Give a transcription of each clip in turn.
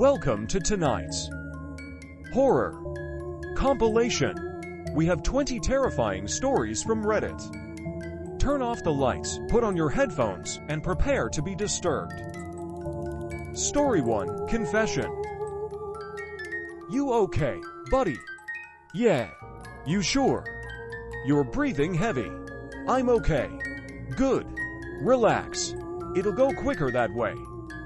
Welcome to tonight's horror compilation. We have 20 terrifying stories from Reddit. Turn off the lights, put on your headphones, and prepare to be disturbed. Story 1, Confession. You okay, buddy? Yeah. You sure? You're breathing heavy. I'm okay. Good. Relax. It'll go quicker that way.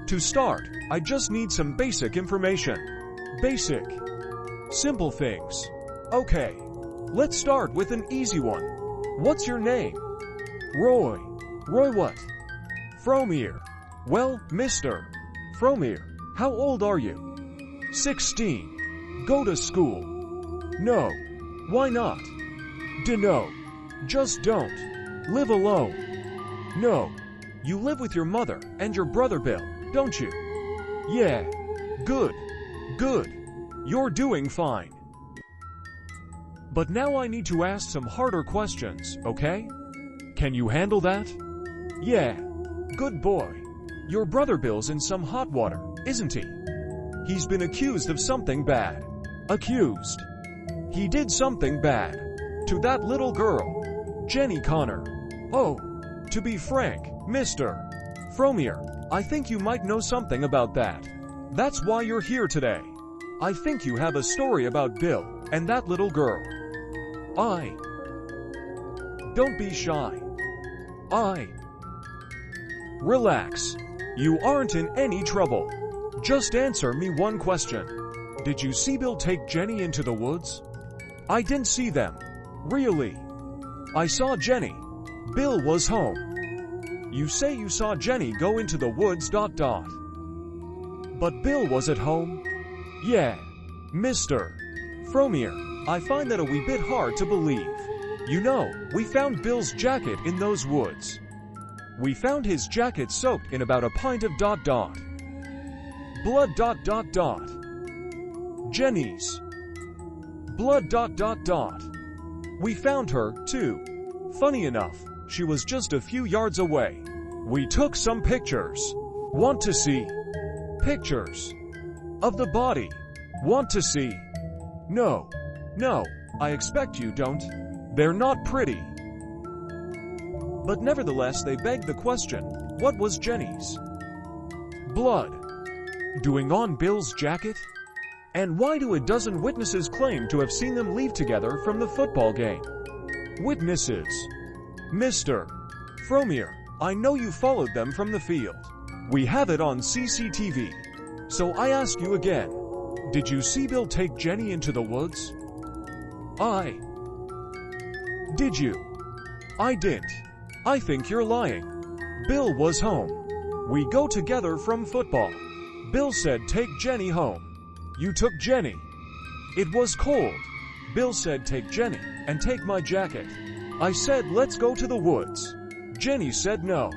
To start, I just need some basic information. Basic. Simple things. Okay. Let's start with an easy one. What's your name? Roy. Roy what? Fromir. Well, Mr. Fromir, how old are you? 16. Go to school? No. Why not? Dunno. Just don't. Live alone? No. You live with your mother and your brother Bill, don't you? Yeah. Good. Good. You're doing fine. But now I need to ask some harder questions, okay? Can you handle that? Yeah. Good boy. Your brother Bill's in some hot water, isn't he? He's been accused of something bad. Accused. He did something bad. To that little girl. Jenny Connor. Oh. To be frank, Mr. Fromir, I think you might know something about that. That's why you're here today. I think you have a story about Bill and that little girl. Don't be shy. Relax. You aren't in any trouble. Just answer me one question. Did you see Bill take Jenny into the woods? I didn't see them. Really? I saw Jenny. Bill was home. You say you saw Jenny go into the woods ... But Bill was at home? Yeah. Mr. Fromir, I find that a wee bit hard to believe. You know, we found Bill's jacket in those woods. We found his jacket soaked in about a pint of ... blood ... Jenny's blood ... We found her, too. Funny enough, she was just a few yards away. We took some pictures. Want to see? Pictures of the body. Want to see? No, I expect you don't. They're not pretty. But nevertheless, they beg the question, what was Jenny's blood doing on Bill's jacket? And why do a dozen witnesses claim to have seen them leave together from the football game? Witnesses. Mr. Fromir, I know you followed them from the field. We have it on CCTV. So I ask you again, did you see Bill take Jenny into the woods? Did you? I didn't. I think you're lying. Bill was home. We go together from football. Bill said take Jenny home. You took Jenny. It was cold. Bill said take Jenny and take my jacket. I said let's go to the woods. Jenny said no.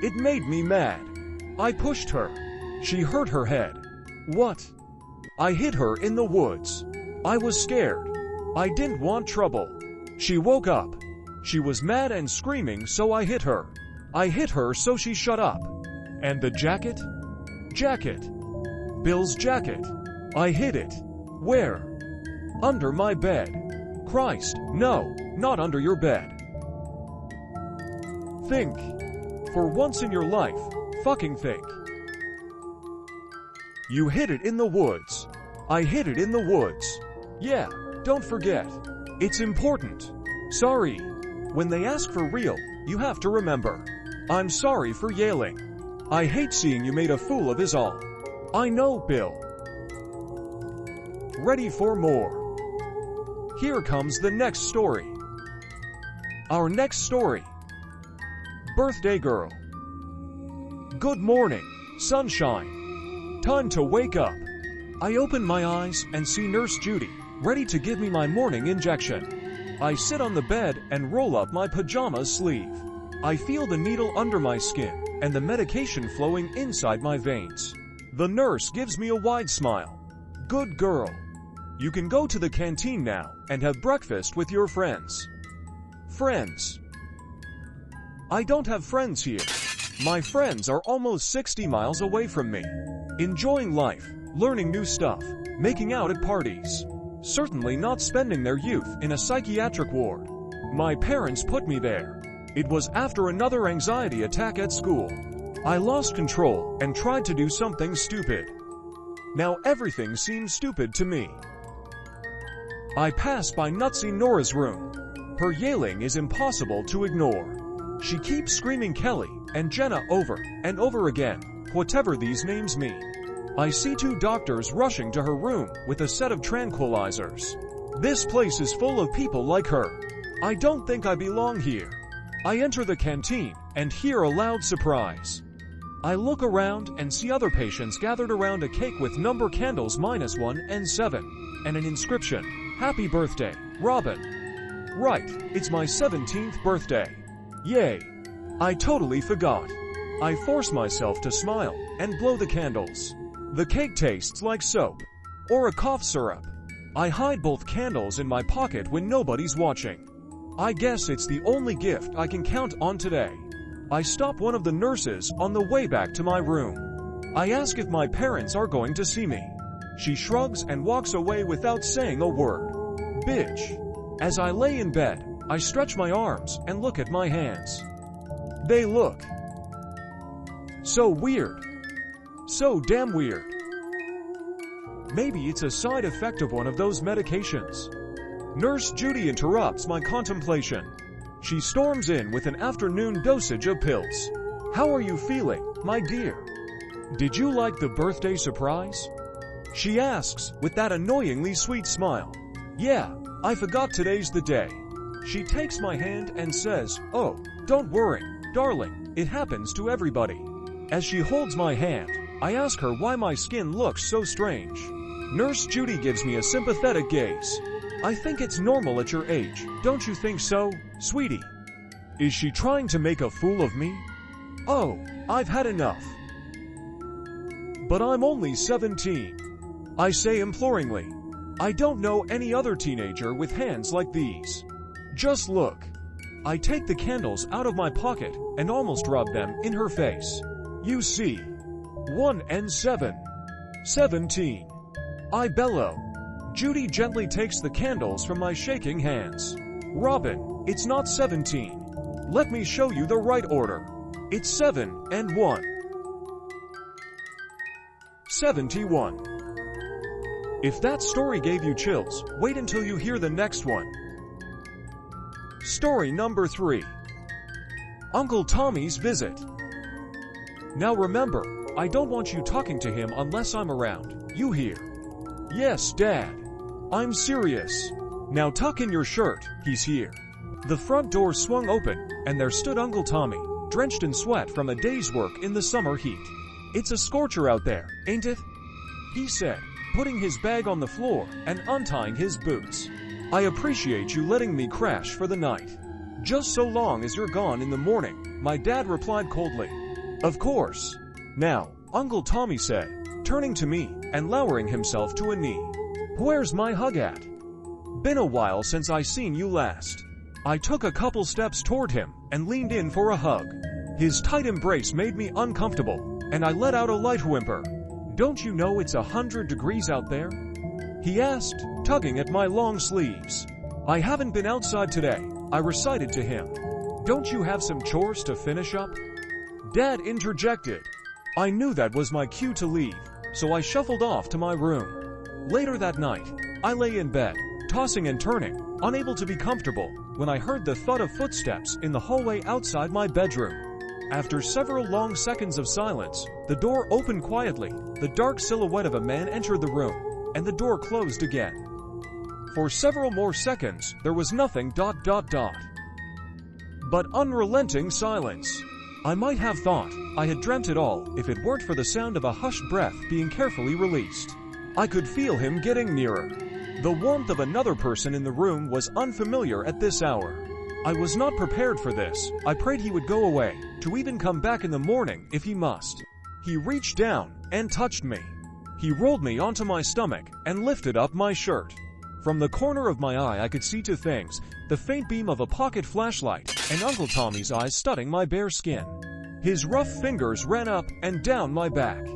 It made me mad. I pushed her. She hurt her head. What? I hit her in the woods. I was scared. I didn't want trouble. She woke up. She was mad and screaming, so I hit her. I hit her so she shut up. And the jacket? Jacket. Bill's jacket. I hid it. Where? Under my bed. Christ, no, not under your bed. Think. For once in your life, fucking think. You hid it in the woods. I hid it in the woods. Yeah, don't forget. It's important. Sorry. When they ask for real, you have to remember. I'm sorry for yelling. I hate seeing you made a fool of us all. I know, Bill. Ready for more? Here comes the next story. Our next story. Birthday girl. Good morning, sunshine. Time to wake up. I open my eyes and see Nurse Judy, ready to give me my morning injection. I sit on the bed and roll up my pajama sleeve. I feel the needle under my skin and the medication flowing inside my veins. The nurse gives me a wide smile. Good girl. You can go to the canteen now and have breakfast with your friends. Friends. I don't have friends here. My friends are almost 60 miles away from me. Enjoying life, learning new stuff, making out at parties. Certainly not spending their youth in a psychiatric ward. My parents put me there. It was after another anxiety attack at school. I lost control and tried to do something stupid. Now everything seems stupid to me. I pass by Nutsy Nora's room. Her yelling is impossible to ignore. She keeps screaming Kelly and Jenna over and over again, whatever these names mean. I see 2 doctors rushing to her room with a set of tranquilizers. This place is full of people like her. I don't think I belong here. I enter the canteen and hear a loud surprise. I look around and see other patients gathered around a cake with number candles -1 and 7, and an inscription, "Happy birthday, Robin." Right, it's my 17th birthday. Yay! I totally forgot. I force myself to smile and blow the candles. The cake tastes like soap or a cough syrup. I hide both candles in my pocket when nobody's watching. I guess it's the only gift I can count on today. I stop one of the nurses on the way back to my room. I ask if my parents are going to see me. She shrugs and walks away without saying a word. Bitch. As I lay in bed, I stretch my arms and look at my hands. They look so weird. So damn weird. Maybe it's a side effect of one of those medications. Nurse Judy interrupts my contemplation. She storms in with an afternoon dosage of pills. "How are you feeling, my dear? Did you like the birthday surprise?" She asks with that annoyingly sweet smile. "Yeah, I forgot today's the day." She takes my hand and says, "Oh, don't worry, darling, it happens to everybody." As she holds my hand, I ask her why my skin looks so strange. Nurse Judy gives me a sympathetic gaze. "I think it's normal at your age, don't you think so, sweetie?" Is she trying to make a fool of me? Oh, I've had enough. But I'm only 17. I say imploringly. I don't know any other teenager with hands like these. Just look. I take the candles out of my pocket and almost rub them in her face. "You see. 1 and 7. 17. I bellow. Judy gently takes the candles from my shaking hands. "Robin, it's not 17. Let me show you the right order. It's 7 and 1. 71. If that story gave you chills, wait until you hear the next one. Story number 3. Uncle Tommy's Visit. Now remember, I don't want you talking to him unless I'm around, you hear? Yes, Dad. I'm serious. Now tuck in your shirt, he's here. The front door swung open, and there stood Uncle Tommy, drenched in sweat from a day's work in the summer heat. "It's a scorcher out there, ain't it?" he said, putting his bag on the floor and untying his boots. "I appreciate you letting me crash for the night. Just so long as you're gone in the morning," my dad replied coldly. "Of course." "Now," Uncle Tommy said, turning to me and lowering himself to a knee. "Where's my hug at? Been a while since I seen you last." I took a couple steps toward him and leaned in for a hug. His tight embrace made me uncomfortable, and I let out a light whimper. "Don't you know it's 100 degrees out there?" he asked, tugging at my long sleeves. "I haven't been outside today," I recited to him. "Don't you have some chores to finish up?" Dad interjected. I knew that was my cue to leave, so I shuffled off to my room. Later that night, I lay in bed, tossing and turning, unable to be comfortable, when I heard the thud of footsteps in the hallway outside my bedroom. After several long seconds of silence, the door opened quietly, the dark silhouette of a man entered the room, and the door closed again. For several more seconds, there was nothing ... but unrelenting silence. I might have thought I had dreamt it all if it weren't for the sound of a hushed breath being carefully released. I could feel him getting nearer. The warmth of another person in the room was unfamiliar at this hour. I was not prepared for this. I prayed he would go away, to even come back in the morning if he must. He reached down and touched me. He rolled me onto my stomach and lifted up my shirt. From the corner of my eye I could see two things, the faint beam of a pocket flashlight and Uncle Tommy's eyes studying my bare skin. His rough fingers ran up and down my back.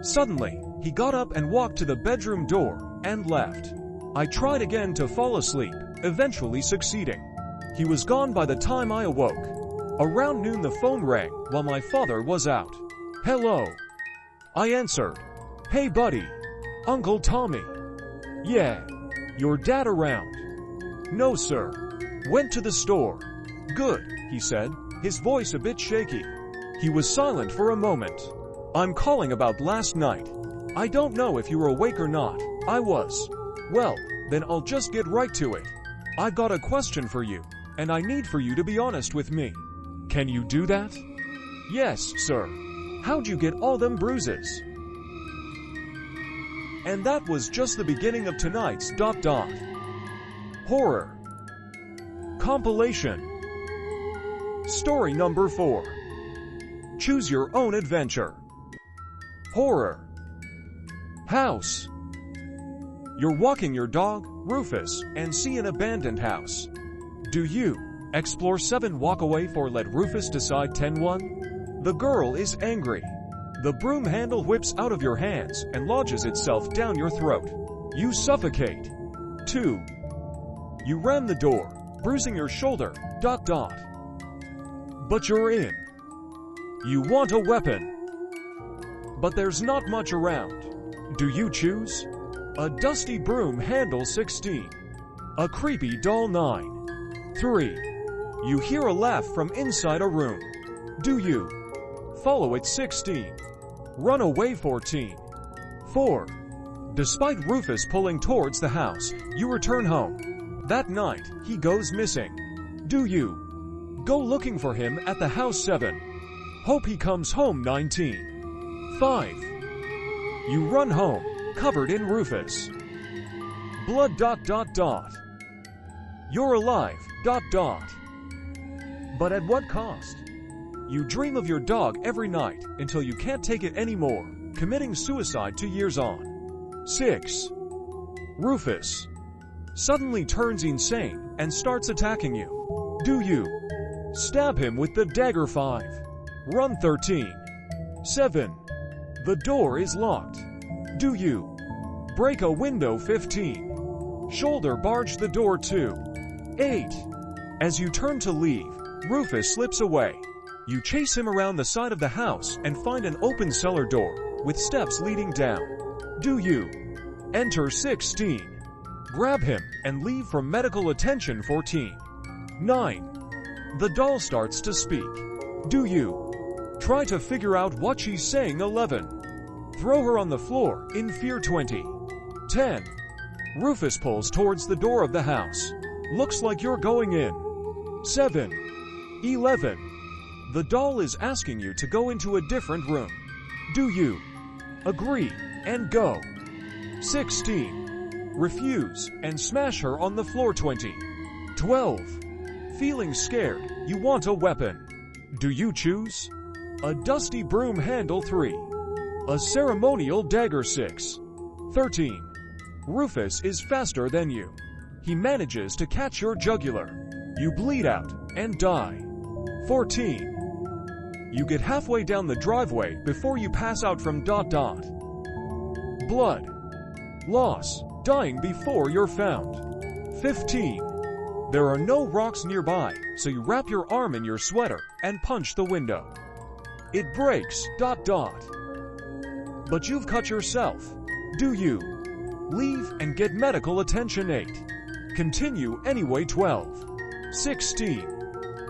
Suddenly, He got up and walked to the bedroom door and left. I tried again to fall asleep, eventually succeeding. He was gone by the time I awoke. Around noon the phone rang while my father was out. "Hello." I answered. "Hey buddy. Uncle Tommy." "Yeah. Your dad around?" "No sir. Went to the store." "Good," he said, his voice a bit shaky. He was silent for a moment. "I'm calling about last night. I don't know if you were awake or not." I was. "Well, then I'll just get right to it. I got a question for you, and I need for you to be honest with me. Can you do that?" "Yes, sir." "How'd you get all them bruises?" And that was just the beginning of tonight's ... horror compilation. Story number 4. Choose your own adventure. Horror house. You're walking your dog, Rufus, and see an abandoned house. Do you explore 7, walk away, 4, let Rufus decide, 10, 1? The girl is angry. The broom handle whips out of your hands and lodges itself down your throat. You suffocate. 2. You ram the door, bruising your shoulder, ... But you're in. You want a weapon, but there's not much around. Do you choose a dusty broom handle, 16, a creepy doll, 9? 3. You hear a laugh from inside a room. Do you follow it, 16? Run away, 14. 4. Despite Rufus pulling towards the house, you return home. That night, he goes missing. Do you go looking for him at the house, 7? Hope he comes home, 19. 5. You run home, covered in Rufus blood, ... You're alive, ... But at what cost? You dream of your dog every night until you can't take it anymore, committing suicide 2 years on. 6. Rufus suddenly turns insane and starts attacking you. Do you stab him with the dagger, 5? Run, 13. 7. The door is locked. Do you break a window, 15? Shoulder barge the door, 2. 8. As you turn to leave, Rufus slips away. You chase him around the side of the house and find an open cellar door with steps leading down. Do you enter, 16? Grab him and leave for medical attention, 14. 9. The doll starts to speak. Do you try to figure out what she's saying, 11? Throw her on the floor in fear, 20. 10. Rufus pulls towards the door of the house. Looks like you're going in. 7. 11. The doll is asking you to go into a different room. Do you agree and go? 16. Refuse and smash her on the floor, 20. 12. Feeling scared, you want a weapon. Do you choose a dusty broom handle, 3? A ceremonial dagger, 6. 13. Rufus is faster than you. He manages to catch your jugular. You bleed out and die. 14. You get halfway down the driveway before you pass out from ... blood loss, dying before you're found. 15. There are no rocks nearby, so you wrap your arm in your sweater and punch the window. It breaks ... But you've cut yourself. Do you leave and get medical attention, 8? Continue anyway, 12. 16.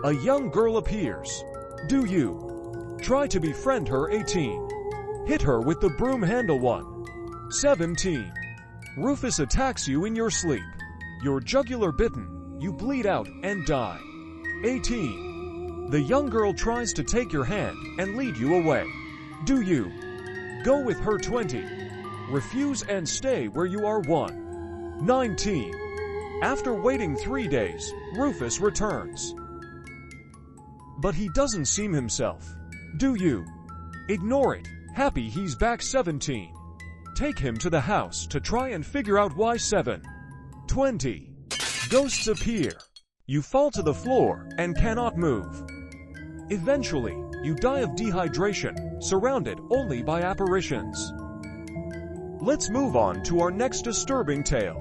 A young girl appears. Do you try to befriend her, 18? Hit her with the broom handle, 1. 17. Rufus attacks you in your sleep. Your jugular bitten, you bleed out and die. 18. The young girl tries to take your hand and lead you away. Do you go with her, 20? Refuse and stay where you are, 1. 19. After waiting 3 days, Rufus returns. But he doesn't seem himself. Do you ignore it, happy he's back, 17? Take him to the house to try and figure out why, 7. 20. Ghosts appear. You fall to the floor and cannot move. Eventually, you die of dehydration, surrounded only by apparitions. Let's move on to our next disturbing tale.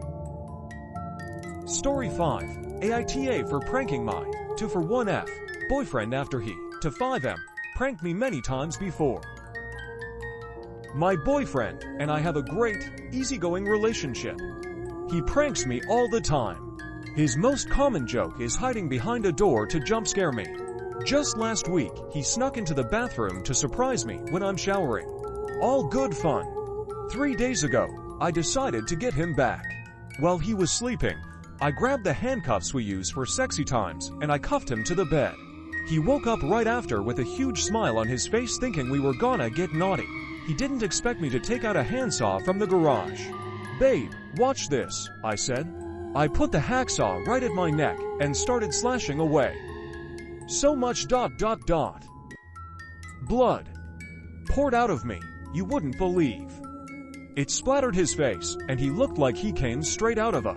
Story 5. AITA for pranking my 2 for 1F boyfriend after he, to 5M, pranked me many times before. My boyfriend and I have a great, easygoing relationship. He pranks me all the time. His most common joke is hiding behind a door to jump scare me. Just last week, he snuck into the bathroom to surprise me when I'm showering. All good fun. 3 days ago, I decided to get him back. While he was sleeping, I grabbed the handcuffs we use for sexy times and I cuffed him to the bed. He woke up right after with a huge smile on his face thinking we were gonna get naughty. He didn't expect me to take out a handsaw from the garage. "Babe, watch this," I said. I put the hacksaw right at my neck and started slashing away. So much ... blood poured out of me, you wouldn't believe. It splattered his face, and he looked like he came straight out of a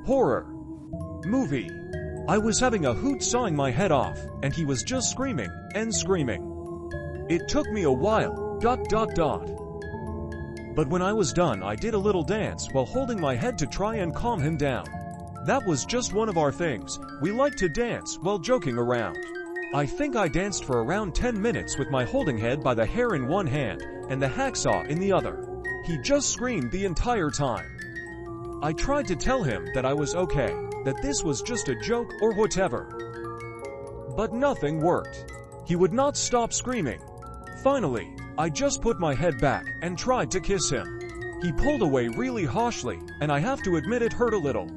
horror movie. I was having a hoot sawing my head off, and he was just screaming and screaming. It took me a while ... But when I was done, I did a little dance while holding my head to try and calm him down. That was just one of our things. We like to dance while joking around. I think I danced for around 10 minutes with my holding head by the hair in one hand and the hacksaw in the other. He just screamed the entire time. I tried to tell him that I was okay, that this was just a joke or whatever. But nothing worked. He would not stop screaming. Finally, I just put my head back and tried to kiss him. He pulled away really harshly, and I have to admit it hurt a little.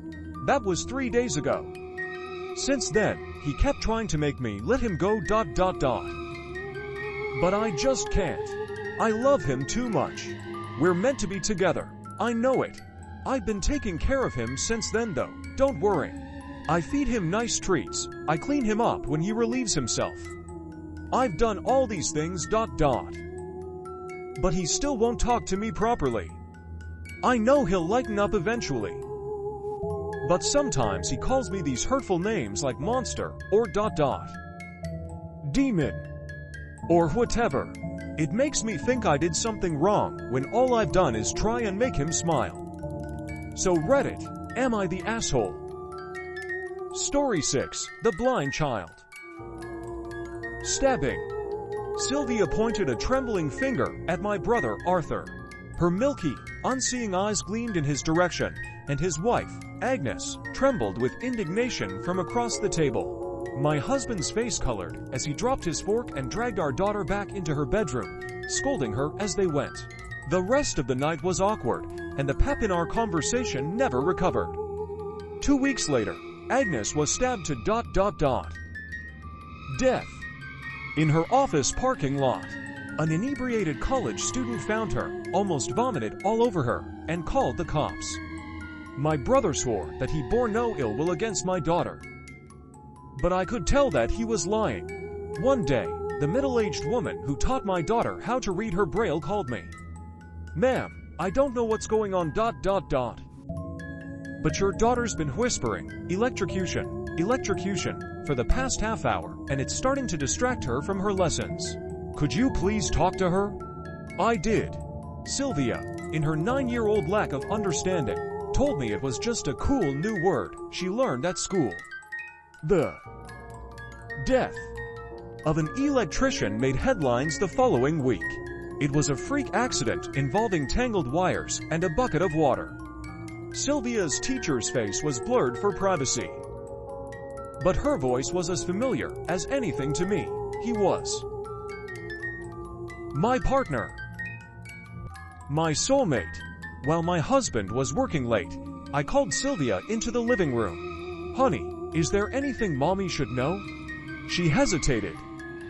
That was 3 days ago. Since then, he kept trying to make me let him go ... But I just can't. I love him too much. We're meant to be together. I know it. I've been taking care of him since then though, don't worry. I feed him nice treats. I clean him up when he relieves himself. I've done all these things ... But he still won't talk to me properly. I know he'll lighten up eventually. But sometimes he calls me these hurtful names like monster or ... demon or whatever. It makes me think I did something wrong when all I've done is try and make him smile. So Reddit, am I the asshole? Story 6. The Blind Child. Stabbing. Sylvia pointed a trembling finger at my brother Arthur. Her milky, unseeing eyes gleamed in his direction, and his wife, Agnes, trembled with indignation from across the table. My husband's face colored as he dropped his fork and dragged our daughter back into her bedroom, scolding her as they went. The rest of the night was awkward, and the pep in our conversation never recovered. 2 weeks later, Agnes was stabbed to ... death. In her office parking lot, an inebriated college student found her, almost vomited all over her, and called the cops. My brother swore that he bore no ill will against my daughter. But I could tell that he was lying. One day, the middle-aged woman who taught my daughter how to read her braille called me. "Ma'am, I don't know what's going on ... But your daughter's been whispering, electrocution, electrocution, for the past half hour, and it's starting to distract her from her lessons. Could you please talk to her?" I did. Sylvia, in her 9-year-old lack of understanding, told me it was just a cool new word she learned at school. The death of an electrician made headlines the following week. It was a freak accident involving tangled wires and a bucket of water. Sylvia's teacher's face was blurred for privacy. But her voice was as familiar as anything to me. He was my partner, my soulmate. While my husband was working late, I called Sylvia into the living room. "Honey, is there anything Mommy should know?" She hesitated.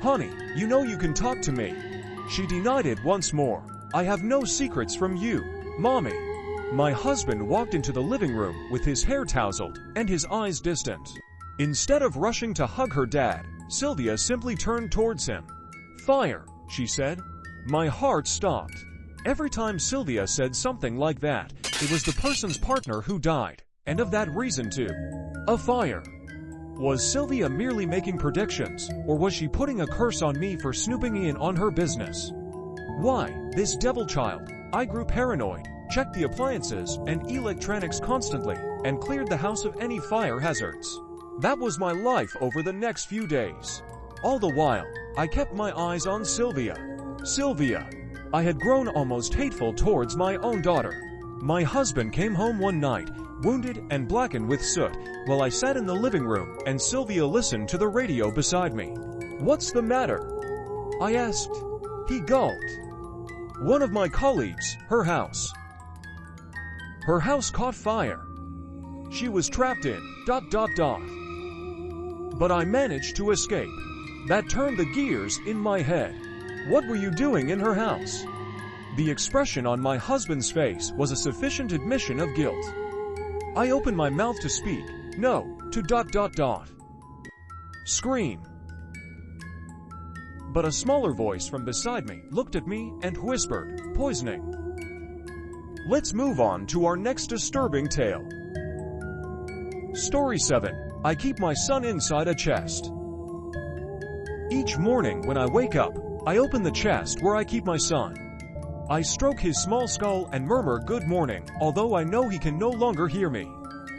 "Honey, you know you can talk to me." She denied it once more. "I have no secrets from you, Mommy." My husband walked into the living room with his hair tousled and his eyes distant. Instead of rushing to hug her dad, Sylvia simply turned towards him. "Fire," she said. My heart stopped. Every time Sylvia said something like that, it was the person's partner who died, and of that reason too. A fire. Was Sylvia merely making predictions, or was she putting a curse on me for snooping in on her business? Why, this devil child, I grew paranoid, checked the appliances and electronics constantly, and cleared the house of any fire hazards. That was my life over the next few days. All the while, I kept my eyes on Sylvia. Sylvia. I had grown almost hateful towards my own daughter. My husband came home one night, wounded and blackened with soot, while I sat in the living room and Sylvia listened to the radio beside me. "What's the matter?" I asked. He gulped. "One of my colleagues, her house caught fire. She was trapped in ... But I managed to escape." That turned the gears in my head. What were you doing in her house? The expression on my husband's face was a sufficient admission of guilt. I opened my mouth to speak, no, to ... scream. But a smaller voice from beside me looked at me and whispered, "Poisoning." Let's move on to our next disturbing tale. Story 7. I keep my son inside a chest. Each morning when I wake up, I open the chest where I keep my son. I stroke his small skull and murmur good morning, although I know he can no longer hear me.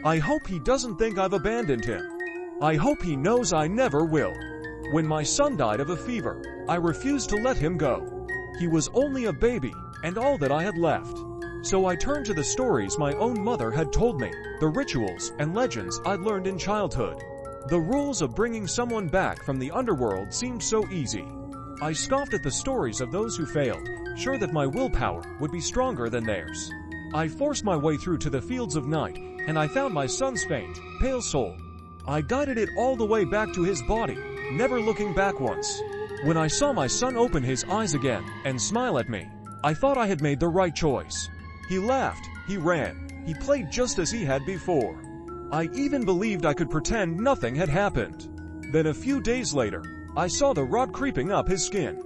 I hope he doesn't think I've abandoned him. I hope he knows I never will. When my son died of a fever, I refused to let him go. He was only a baby, and all that I had left. So I turned to the stories my own mother had told me, the rituals and legends I'd learned in childhood. The rules of bringing someone back from the underworld seemed so easy. I scoffed at the stories of those who failed, sure that my willpower would be stronger than theirs. I forced my way through to the fields of night, and I found my son's faint, pale soul. I guided it all the way back to his body, never looking back once. When I saw my son open his eyes again and smile at me, I thought I had made the right choice. He laughed, he ran, he played just as he had before. I even believed I could pretend nothing had happened. Then a few days later, I saw the rot creeping up his skin.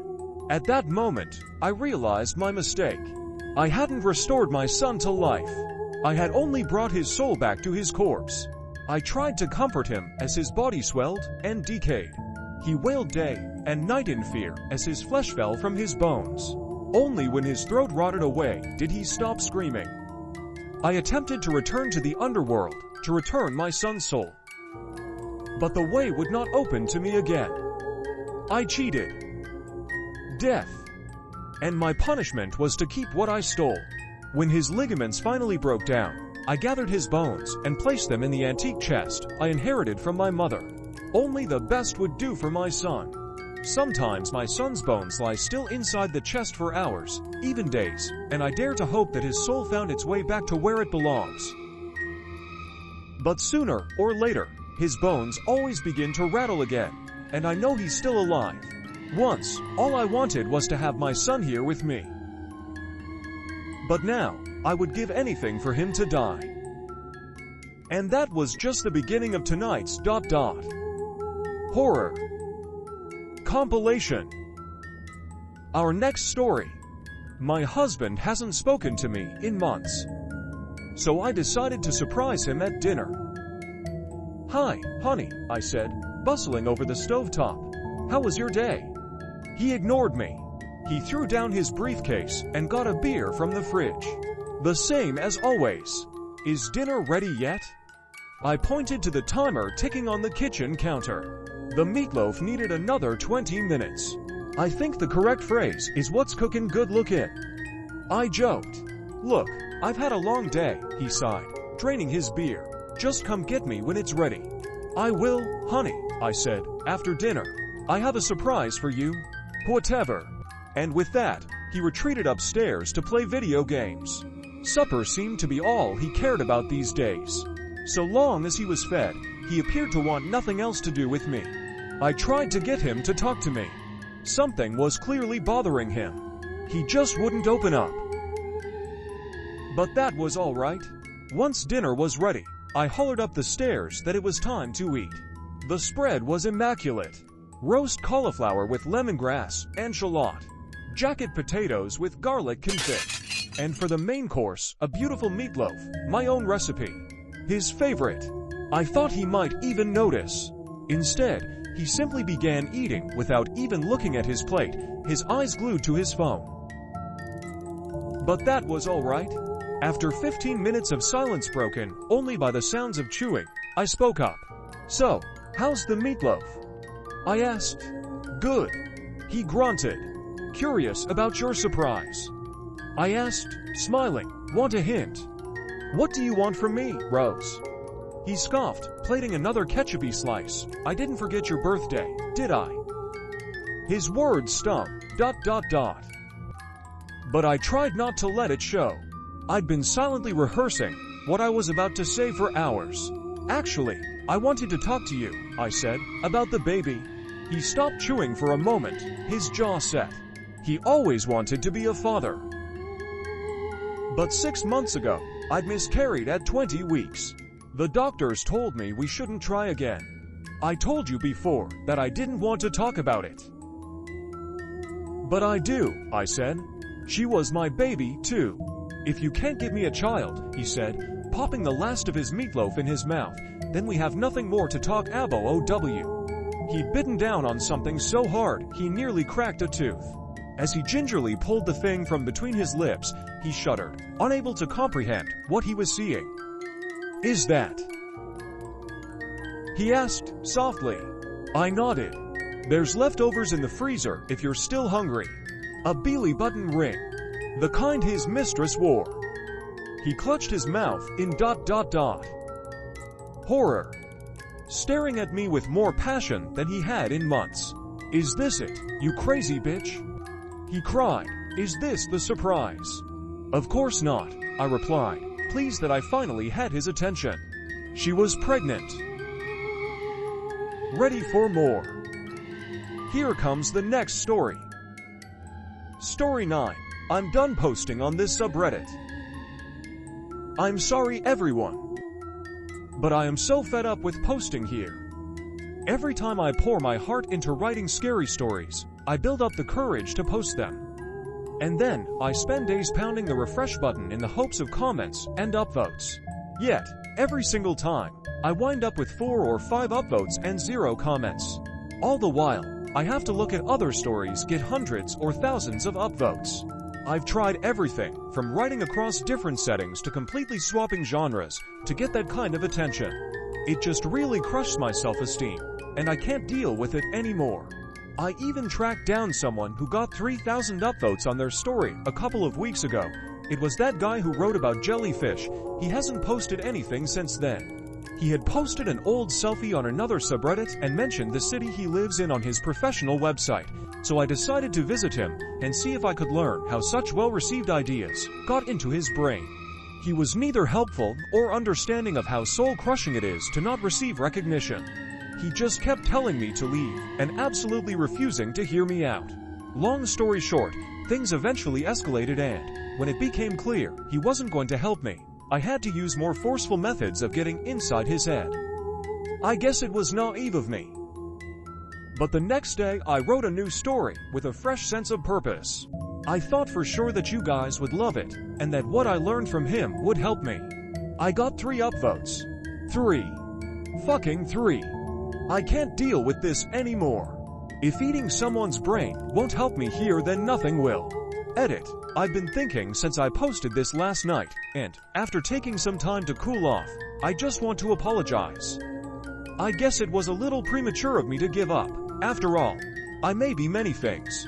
At that moment, I realized my mistake. I hadn't restored my son to life. I had only brought his soul back to his corpse. I tried to comfort him as his body swelled and decayed. He wailed day and night in fear as his flesh fell from his bones. Only when his throat rotted away did he stop screaming. I attempted to return to the underworld to return my son's soul. But the way would not open to me again. I cheated. Death. And my punishment was to keep what I stole. When his ligaments finally broke down, I gathered his bones and placed them in the antique chest I inherited from my mother. Only the best would do for my son. Sometimes my son's bones lie still inside the chest for hours, even days, and I dare to hope that his soul found its way back to where it belongs. But sooner or later, his bones always begin to rattle again, and I know he's still alive. Once, all I wanted was to have my son here with me. But now, I would give anything for him to die. And that was just the beginning of tonight's ... horror compilation. Our next story. My husband hasn't spoken to me in months. So I decided to surprise him at dinner. "Hi, honey," I said, bustling over the stovetop. "How was your day?" He ignored me. He threw down his briefcase and got a beer from the fridge. "The same as always. Is dinner ready yet?" I pointed to the timer ticking on the kitchen counter. The meatloaf needed another 20 minutes. I think the correct phrase is "what's cooking good lookin'." I joked. "Look, I've had a long day," he sighed, draining his beer. "Just come get me when it's ready." "I will, honey," I said. "After dinner, I have a surprise for you." "Whatever." And with that, he retreated upstairs to play video games. Supper seemed to be all he cared about these days. So long as he was fed, he appeared to want nothing else to do with me. I tried to get him to talk to me. Something was clearly bothering him. He just wouldn't open up. But that was all right. Once dinner was ready, I hollered up the stairs that it was time to eat. The spread was immaculate. Roast cauliflower with lemongrass and shallot. Jacket potatoes with garlic confit. And for the main course, a beautiful meatloaf, my own recipe. His favorite. I thought he might even notice. Instead, he simply began eating without even looking at his plate, his eyes glued to his phone. But that was all right. After 15 minutes of silence broken only by the sounds of chewing, I spoke up. "So, how's the meatloaf?" I asked. "Good." He grunted. "Curious about your surprise." I asked, smiling. "Want a hint?" "What do you want from me, Rose?" He scoffed, plating another ketchupy slice. "I didn't forget your birthday, did I?" His words stung. ... But I tried not to let it show. I'd been silently rehearsing what I was about to say for hours. "Actually, I wanted to talk to you," I said, "about the baby." He stopped chewing for a moment, his jaw set. He always wanted to be a father. But 6 months ago, I'd miscarried at 20 weeks. The doctors told me we shouldn't try again. I told you before that I didn't want to talk about it. "But I do," I said. "She was my baby, too." "If you can't give me a child," he said, popping the last of his meatloaf in his mouth, "then we have nothing more to talk about." He'd bitten down on something so hard he nearly cracked a tooth. As he gingerly pulled the thing from between his lips, he shuddered, unable to comprehend what he was seeing. "Is that?" he asked, softly. I nodded. "There's leftovers in the freezer if you're still hungry." A belly button ring. The kind his mistress wore. He clutched his mouth in ... Horror. Staring at me with more passion than he had in months. "Is this it, you crazy bitch?" he cried. "Is this the surprise?" "Of course not," I replied, pleased that I finally had his attention. She was pregnant. Ready for more? Here comes the next story. Story 9. I'm done posting on this subreddit. I'm sorry, everyone, but I am so fed up with posting here. Every time I pour my heart into writing scary stories, I build up the courage to post them. And then, I spend days pounding the refresh button in the hopes of comments and upvotes. Yet, every single time, I wind up with 4 or 5 upvotes and 0 comments. All the while, I have to look at other stories get hundreds or thousands of upvotes. I've tried everything, from writing across different settings to completely swapping genres, to get that kind of attention. It just really crushes my self-esteem, and I can't deal with it anymore. I even tracked down someone who got 3,000 upvotes on their story a couple of weeks ago. It was that guy who wrote about jellyfish. He hasn't posted anything since then. He had posted an old selfie on another subreddit and mentioned the city he lives in on his professional website, so I decided to visit him and see if I could learn how such well-received ideas got into his brain. He was neither helpful or understanding of how soul-crushing it is to not receive recognition. He just kept telling me to leave and absolutely refusing to hear me out. Long story short, things eventually escalated, and when it became clear he wasn't going to help me, I had to use more forceful methods of getting inside his head. I guess it was naive of me. But the next day I wrote a new story with a fresh sense of purpose. I thought for sure that you guys would love it, and that what I learned from him would help me. I got 3 upvotes. 3. Fucking 3. I can't deal with this anymore. If eating someone's brain won't help me here, then nothing will. Edit. I've been thinking since I posted this last night, and after taking some time to cool off, I just want to apologize. I guess it was a little premature of me to give up. After all, I may be many things,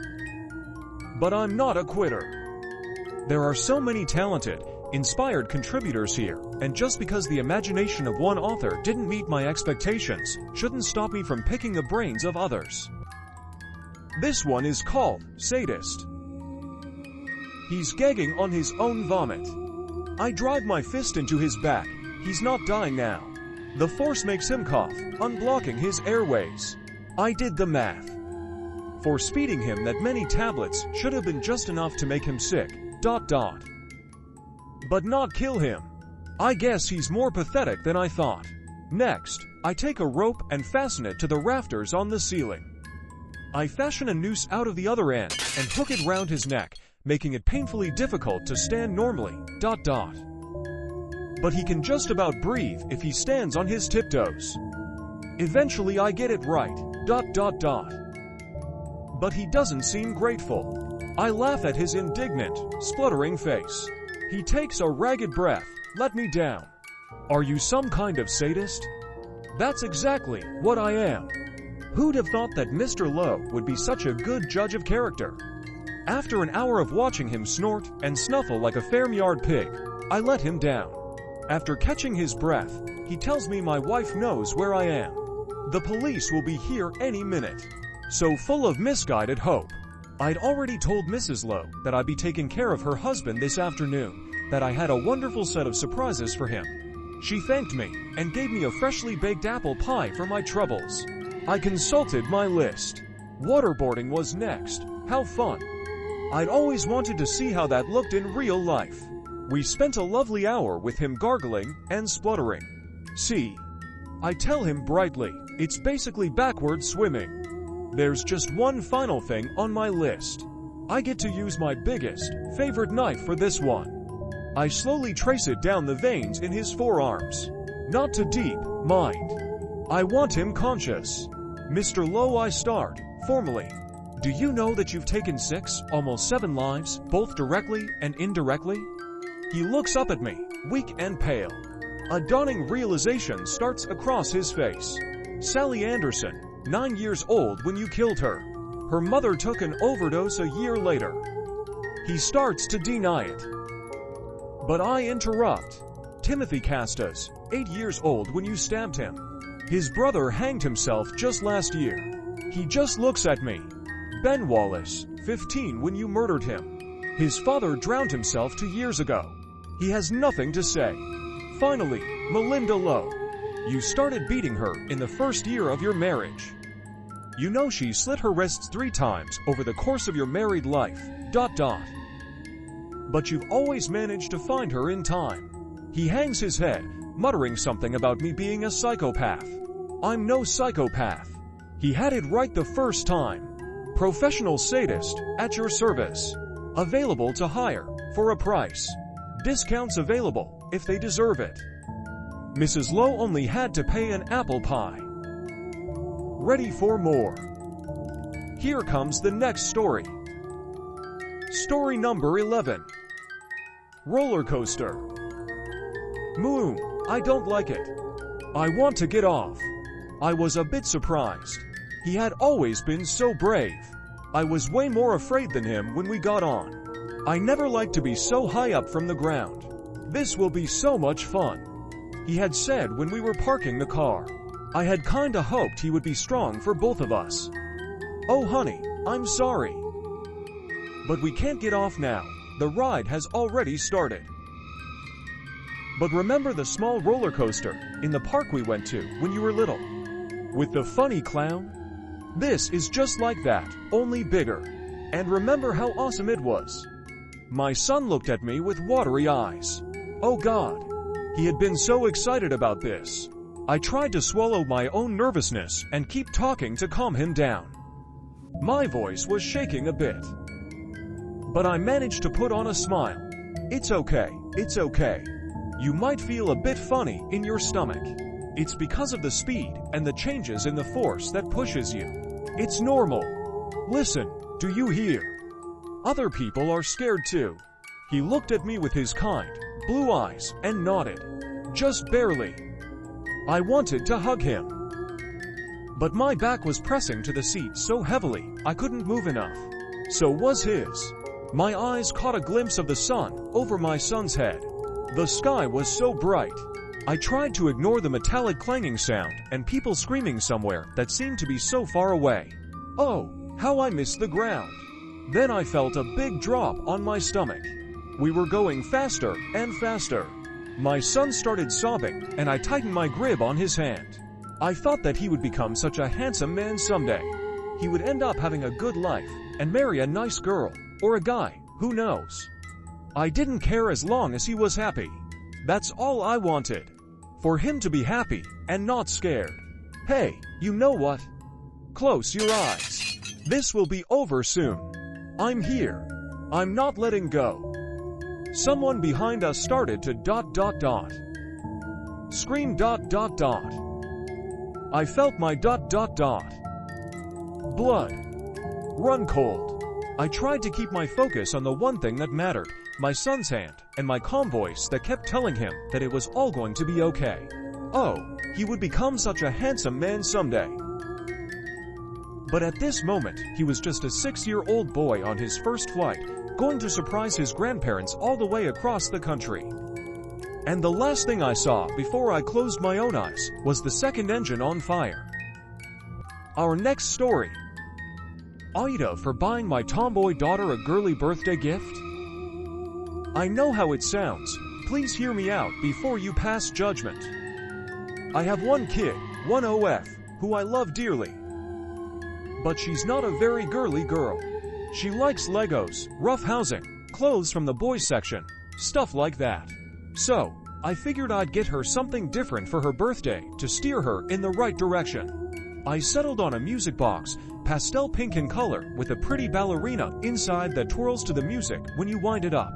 but I'm not a quitter. There are so many talented, inspired contributors here, and just because the imagination of one author didn't meet my expectations shouldn't stop me from picking the brains of others. This one is called Sadist. He's gagging on his own vomit. I drive my fist into his back. He's not dying now. The force makes him cough, unblocking his airways. I did the math. For speeding him, that many tablets should have been just enough to make him sick, ... but not kill him. I guess he's more pathetic than I thought. Next, I take a rope and fasten it to the rafters on the ceiling. I fashion a noose out of the other end and hook it round his neck, making it painfully difficult to stand normally, ... But he can just about breathe if he stands on his tiptoes. Eventually I get it right, ... But he doesn't seem grateful. I laugh at his indignant, spluttering face. He takes a ragged breath. Let me down. Are you some kind of sadist? That's exactly what I am. Who'd have thought that Mr. Lowe would be such a good judge of character? After an hour of watching him snort and snuffle like a farmyard pig, I let him down. After catching his breath, he tells me my wife knows where I am. The police will be here any minute. So full of misguided hope. I'd already told Mrs. Lowe that I'd be taking care of her husband this afternoon, that I had a wonderful set of surprises for him. She thanked me and gave me a freshly baked apple pie for my troubles. I consulted my list. Waterboarding was next. How fun. I'd always wanted to see how that looked in real life. We spent a lovely hour with him gargling and spluttering. See, I tell him brightly, it's basically backward swimming. There's just one final thing on my list. I get to use my biggest, favorite knife for this one. I slowly trace it down the veins in his forearms. Not too deep, mind. I want him conscious. Mr. Lowe, I start, formally. Do you know that you've taken 6, almost 7 lives, both directly and indirectly? He looks up at me, weak and pale. A dawning realization starts across his face. Sally Anderson, 9 years old when you killed her. Her mother took an overdose a year later. He starts to deny it. But I interrupt. Timothy Castas, 8 years old when you stabbed him. His brother hanged himself just last year. He just looks at me. Ben Wallace, 15 when you murdered him. His father drowned himself 2 years ago. He has nothing to say. Finally, Melinda Lowe. You started beating her in the first year of your marriage. You know she slit her wrists 3 times over the course of your married life, ... But you've always managed to find her in time. He hangs his head, muttering something about me being a psychopath. I'm no psychopath. He had it right the first time. Professional sadist, at your service. Available to hire, for a price. Discounts available, if they deserve it. Mrs. Lowe only had to pay an apple pie. Ready for more. Here comes the next story. Story number 11. Rollercoaster. Moo, I don't like it. I want to get off. I was a bit surprised. He had always been so brave. I was way more afraid than him when we got on. I never liked to be so high up from the ground. This will be so much fun. He had said when we were parking the car. I had kinda hoped he would be strong for both of us. Oh honey, I'm sorry. But we can't get off now. The ride has already started. But remember the small roller coaster in the park we went to when you were little? With the funny clown? This is just like that, only bigger. And remember how awesome it was? My son looked at me with watery eyes. Oh God. He had been so excited about this. I tried to swallow my own nervousness and keep talking to calm him down. My voice was shaking a bit. But I managed to put on a smile. It's okay, it's okay. You might feel a bit funny in your stomach. It's because of the speed and the changes in the force that pushes you. It's normal. Listen, do you hear? Other people are scared too. He looked at me with his kind, blue eyes and nodded. Just barely. I wanted to hug him. But my back was pressing to the seat so heavily I couldn't move enough. So was his. My eyes caught a glimpse of the sun over my son's head. The sky was so bright. I tried to ignore the metallic clanging sound and people screaming somewhere that seemed to be so far away. Oh, how I missed the ground. Then I felt a big drop on my stomach. We were going faster and faster. My son started sobbing and I tightened my grip on his hand. I thought that he would become such a handsome man someday. He would end up having a good life and marry a nice girl, or a guy, who knows. I didn't care as long as he was happy. That's all I wanted. For him to be happy and not scared. Hey, you know what? Close your eyes. This will be over soon. I'm here. I'm not letting go. Someone behind us started to ... Scream ... I felt my ... Blood run cold. I tried to keep my focus on the one thing that mattered, my son's hand, and my calm voice that kept telling him that it was all going to be okay. Oh, he would become such a handsome man someday. But at this moment, he was just a 6-year-old boy on his first flight, going to surprise his grandparents all the way across the country. And the last thing I saw before I closed my own eyes was the second engine on fire. Our next story. AITA for buying my tomboy daughter a girly birthday gift? I know how it sounds. Please hear me out before you pass judgment. I have one kid, one OF, who I love dearly. But she's not a very girly girl. She likes Legos, rough housing, clothes from the boys section, stuff like that. So, I figured I'd get her something different for her birthday to steer her in the right direction. I settled on a music box, pastel pink in color, with a pretty ballerina inside that twirls to the music when you wind it up.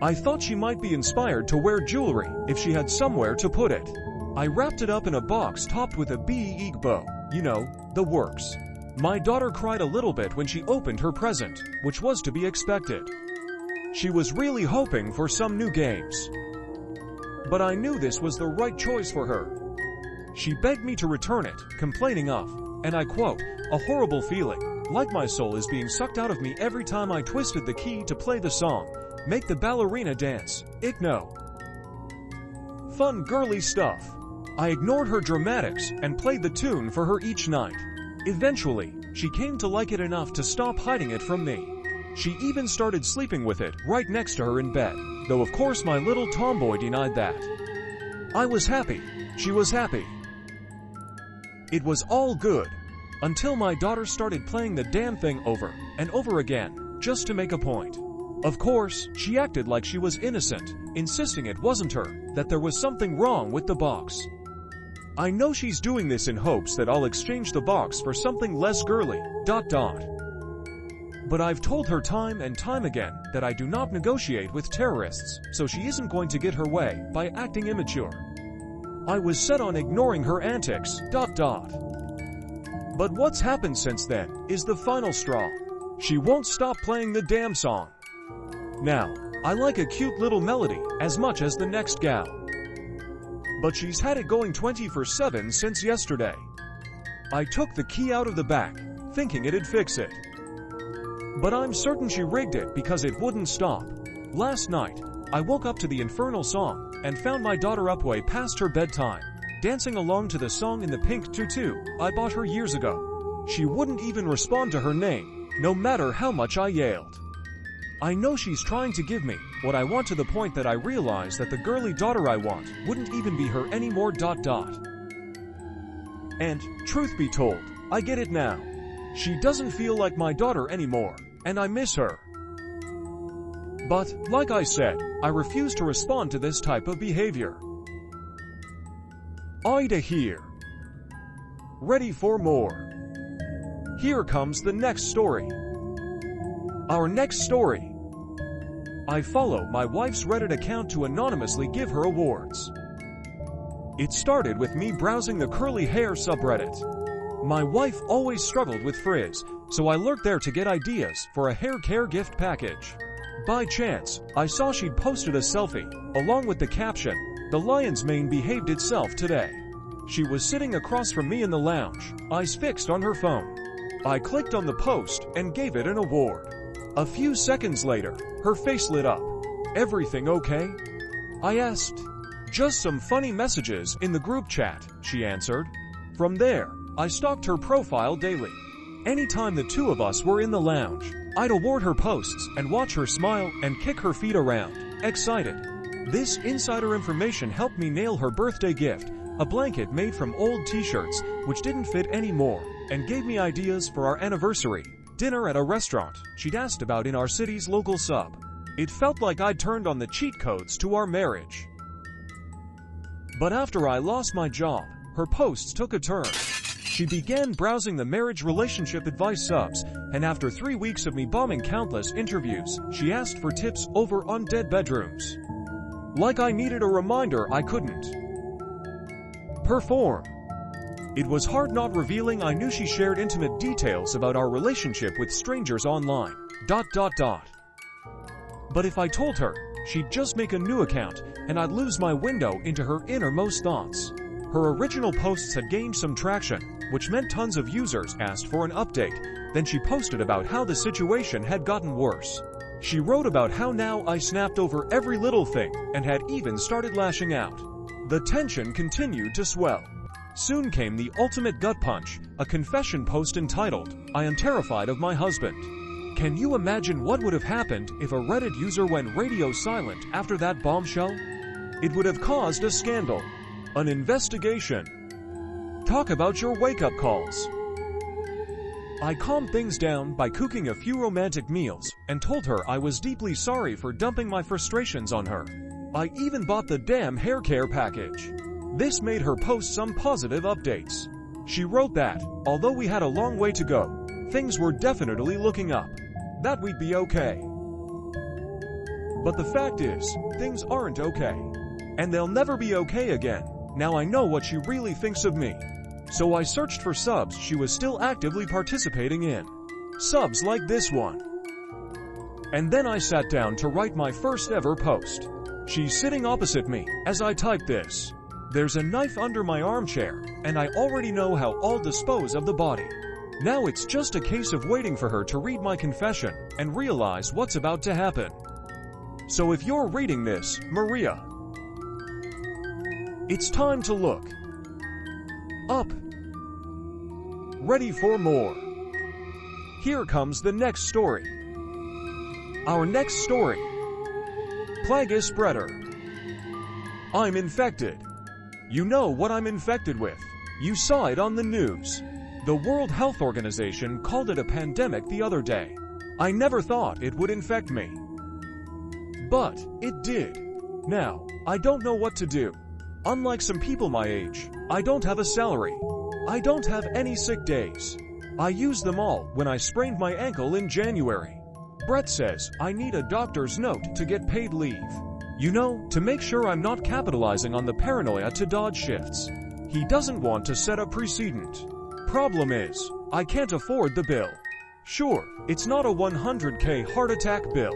I thought she might be inspired to wear jewelry if she had somewhere to put it. I wrapped it up in a box topped with a bead bow, you know, the works. My daughter cried a little bit when she opened her present, which was to be expected. She was really hoping for some new games. But I knew this was the right choice for her. She begged me to return it, complaining of, and I quote, a horrible feeling, like my soul is being sucked out of me every time I twisted the key to play the song, make the ballerina dance, no. Fun girly stuff. I ignored her dramatics and played the tune for her each night. Eventually, she came to like it enough to stop hiding it from me. She even started sleeping with it right next to her in bed, though of course my little tomboy denied that. I was happy. She was happy. It was all good, until my daughter started playing the damn thing over and over again, just to make a point. Of course, she acted like she was innocent, insisting it wasn't her, that there was something wrong with the box. I know she's doing this in hopes that I'll exchange the box for something less girly, ... But I've told her time and time again that I do not negotiate with terrorists, so she isn't going to get her way by acting immature. I was set on ignoring her antics, ... But what's happened since then is the final straw. She won't stop playing the damn song. Now, I like a cute little melody as much as the next gal. But she's had it going 24/7 since yesterday. I took the key out of the back, thinking it'd fix it. But I'm certain she rigged it because it wouldn't stop. Last night, I woke up to the infernal song and found my daughter up way past her bedtime, dancing along to the song in the pink tutu I bought her years ago. She wouldn't even respond to her name, no matter how much I yelled. I know she's trying to give me what I want to the point that I realize that the girly daughter I want wouldn't even be her anymore ... And, truth be told, I get it now. She doesn't feel like my daughter anymore, and I miss her. But, like I said, I refuse to respond to this type of behavior. AITA here. Ready for more. Here comes the next story. Our next story. I follow my wife's Reddit account to anonymously give her awards. It started with me browsing the curly hair subreddit. My wife always struggled with frizz, so I lurked there to get ideas for a hair care gift package. By chance, I saw she'd posted a selfie, along with the caption, "The lion's mane behaved itself today." She was sitting across from me in the lounge, eyes fixed on her phone. I clicked on the post and gave it an award. A few seconds later, her face lit up. "Everything okay?" I asked. "Just some funny messages in the group chat," she answered. From there, I stalked her profile daily. Anytime the two of us were in the lounge, I'd award her posts and watch her smile and kick her feet around, excited. This insider information helped me nail her birthday gift, a blanket made from old t-shirts, which didn't fit anymore, and gave me ideas for our anniversary dinner at a restaurant she'd asked about in our city's local sub. It felt like I'd turned on the cheat codes to our marriage. But after I lost my job, her posts took a turn. She began browsing the marriage relationship advice subs, and after 3 weeks of me bombing countless interviews, she asked for tips over undead bedrooms. Like I needed a reminder I couldn't perform. It was hard not revealing I knew she shared intimate details about our relationship with strangers online. ... But if I told her, she'd just make a new account, and I'd lose my window into her innermost thoughts. Her original posts had gained some traction, which meant tons of users asked for an update. Then she posted about how the situation had gotten worse. She wrote about how now I snapped over every little thing, and had even started lashing out. The tension continued to swell. Soon came the ultimate gut punch, a confession post entitled, "I am terrified of my husband." Can you imagine what would have happened if a Reddit user went radio silent after that bombshell? It would have caused a scandal, an investigation. Talk about your wake-up calls. I calmed things down by cooking a few romantic meals and told her I was deeply sorry for dumping my frustrations on her. I even bought the damn hair care package. This made her post some positive updates. She wrote that, although we had a long way to go, things were definitely looking up, that we'd be okay. But the fact is, things aren't okay. And they'll never be okay again. Now I know what she really thinks of me. So I searched for subs she was still actively participating in. Subs like this one. And then I sat down to write my first ever post. She's sitting opposite me as I type this. There's a knife under my armchair, and I already know how I'll dispose of the body. Now it's just a case of waiting for her to read my confession and realize what's about to happen. So if you're reading this, Maria, it's time to look up. Ready for more. Here comes the next story. Our next story. Plaguespreader. I'm infected. You know what I'm infected with. You saw it on the news. The World Health Organization called it a pandemic the other day. I never thought it would infect me. But it did. Now, I don't know what to do. Unlike some people my age, I don't have a salary. I don't have any sick days. I used them all when I sprained my ankle in January. Brett says I need a doctor's note to get paid leave. You know, to make sure I'm not capitalizing on the paranoia to dodge shifts. He doesn't want to set a precedent. Problem is, I can't afford the bill. Sure, it's not a $100K heart attack bill.